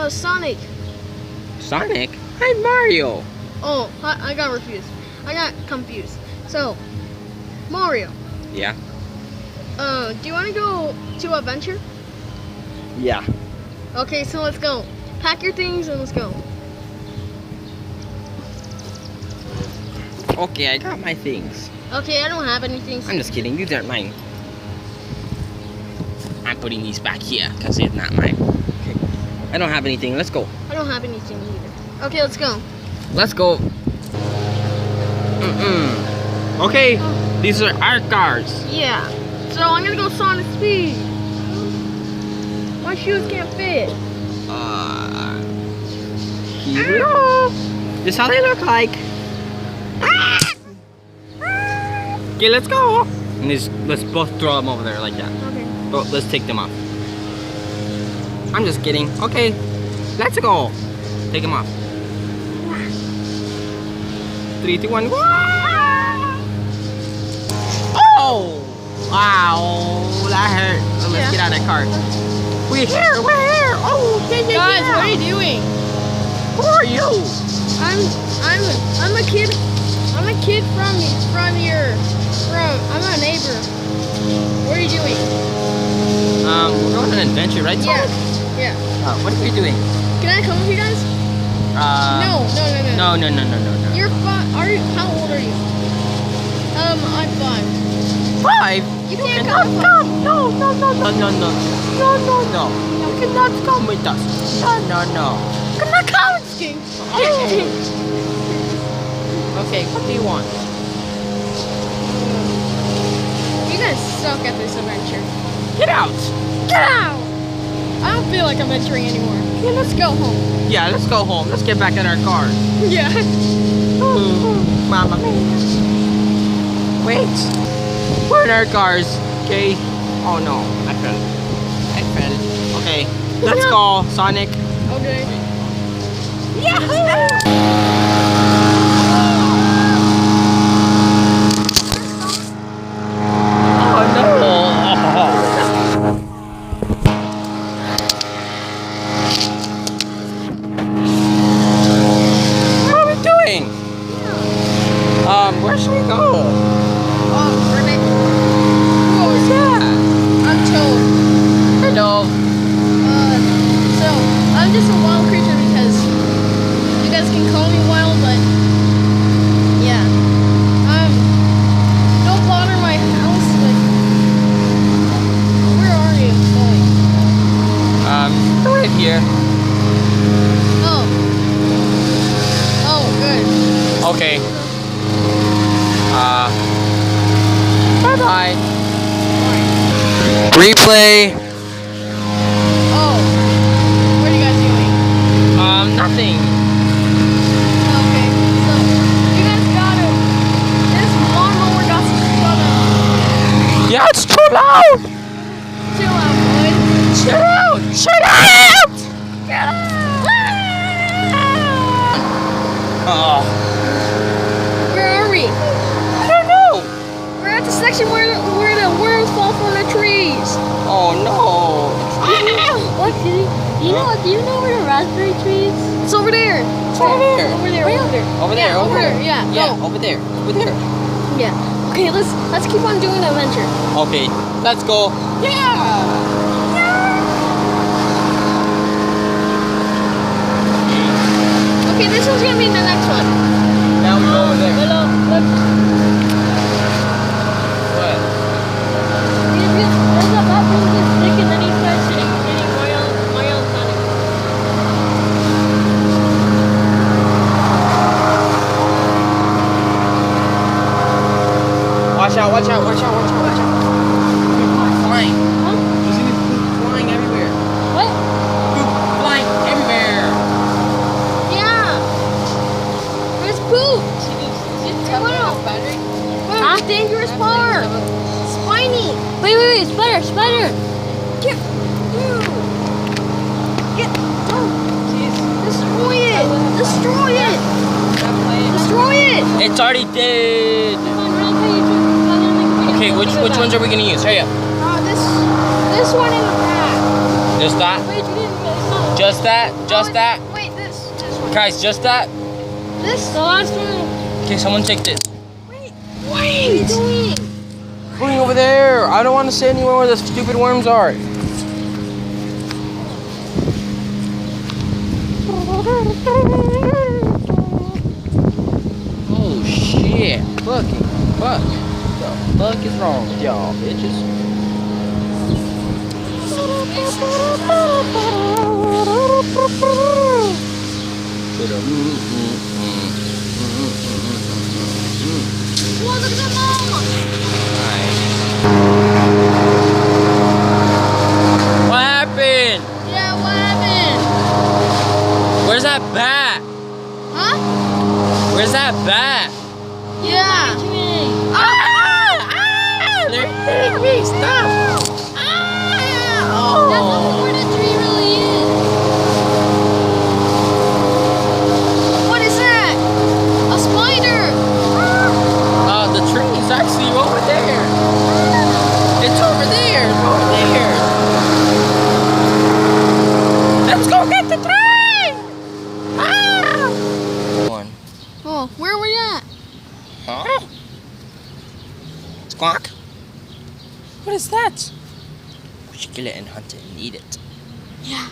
Sonic. Sonic? I'm Mario. Oh, I got confused. So, Mario. Yeah. Do you want to go to adventure? Yeah. Okay, so let's go. Pack your things and let's go. Okay, I got my things. Okay, I don't have anything. I'm just kidding. These aren't mine. I'm putting these back here because it's not mine. Okay. I don't have anything. Let's go. I don't have anything either. Okay, let's go. Let's go. Okay, these are our cars. Yeah. So I'm gonna go Sonic speed. My shoes can't fit. Hello. This is how they look like. Okay, let's go. And let's both throw them over there like that. Okay. But let's take them off. I'm just kidding. Okay, let's go. Take them off. 3, 2, 1. Oh! Wow, that hurt. So let's get out of that car. We're here. Oh, yeah. Guys, what are you doing? Who are you? I'm a kid. I'm a kid I'm a neighbor. What are you doing? We're going on an adventure, right? Yeah. Yeah. What are we doing? Can I come with you guys? No. No. You're 5. How old are you? I'm 5. 5? You can't come. come. No. You cannot come with us. No. Cannot come. King. Okay, what do you want? You guys suck at this adventure. Get out! I don't feel like I'm adventuring anymore. Okay, let's go home. Yeah, let's go home. Let's get back in our car. Yeah. Mama mia. Wait. We're in our cars. Okay. Oh no, I fell. Okay, let's go, Sonic. Okay. Yeah. Where should we go? Who is that? I'm Toad. Hello. So I'm just a wild creature because you guys can call me wild, but yeah. Don't bother my house. Like, where are you going? Right here. Oh, good. Okay. Bye-bye. Replay. Oh. What are you guys doing? Nothing. Okay. So, you guys gotta... This lawnmower got gotta... Yeah, it's too loud. Chill out, boy. Chill out. Get out! Oh. Where are we? I don't know. We're at the section where the worms fall from the trees. Oh no. What? Do you know where the raspberry tree is? It's over there. It's over there. Over there. Over there. Yeah. Yeah, Go. over there. Yeah. Okay, let's keep on doing the adventure. Okay, let's go. Yeah. Okay, this one's gonna be the next one. Now we go over there. Look. What? There's a bat brings his stick and then he starts hitting Mario and Sonic. Watch out. Flying. Huh? You see this poop flying everywhere. What? Poop flying everywhere. Yeah. There's poop. Huh? Dangerous part. Spiny. Wait, spider. Get. Destroy it. It's already dead. Okay, which ones are we gonna use? Hurry up. This one in the back. Just that? Wait, you didn't. It's not Just that? Just that? Wait, this one. Guys, just that? This? The last one. Okay, someone take this. Wait. What are you doing? Going over there. I don't want to sit anywhere where the stupid worms are. Oh shit. Fucking fuck. What the fuck is wrong with y'all, bitches? Whoa, look at that mama. What happened? Yeah, what happened? Where's that bat? Huh? Where's that bat? Yeah. They're hitting me. Stop. That's not where the tree really is. What is that? A spider. The tree is actually over there. It's over there. It's over there. Let's go get the tree. One. Oh, where were you at? Huh? Squawk. What is that? We should kill it and hunt it and eat it. Yeah.